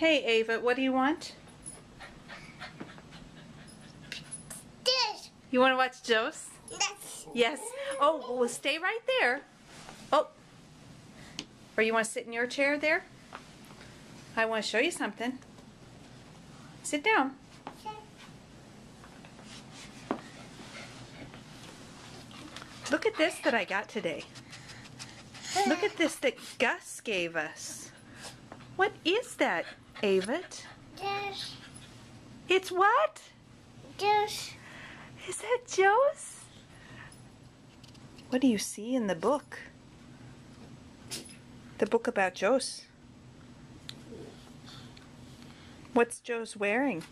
Hey Ava, what do you want? This. You want to watch Joe's? That's. Yes. Oh, well, stay right there. Oh. Or you want to sit in your chair there? I want to show you something. Sit down. Look at this that I got today. Look at this that Gus gave us. What is that, Avit? This. It's what? This. Is that Joe's? What do you see in the book? The book about Joe's. What's Joe's wearing?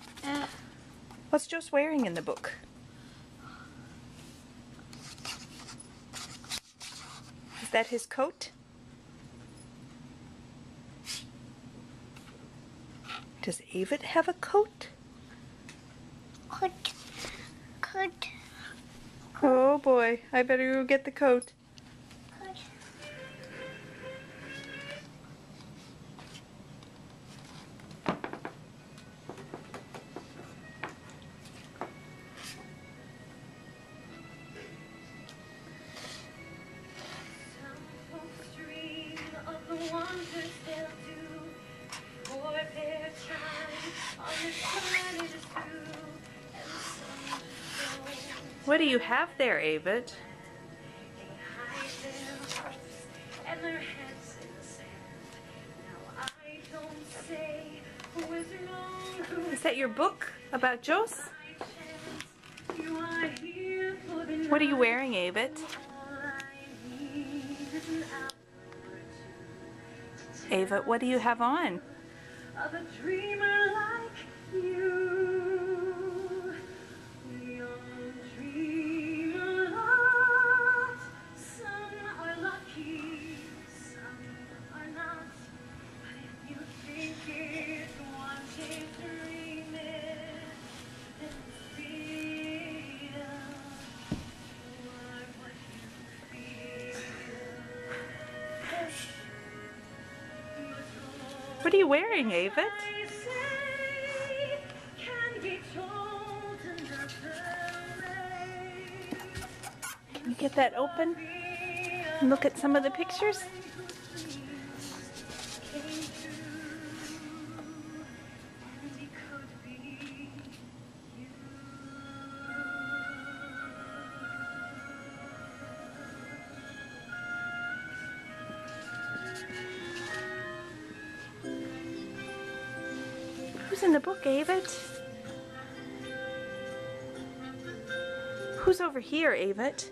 What's Joe's wearing in the book? Is that his coat? Does Avit have a coat? Could. Oh boy, I better go get the coat. What do you have there, Avit? Is that your book about Joe's? What are you wearing, Avit? Avit, what do you have on? Of a dreamer like you, we all dream a lot. Some are lucky, some are not. But if you think it's wanting to dream it, then feel what you feel. What are you wearing, Avit? Can you get that open and look at some of the pictures? Who's in the book, Avit? Who's over here, Avit?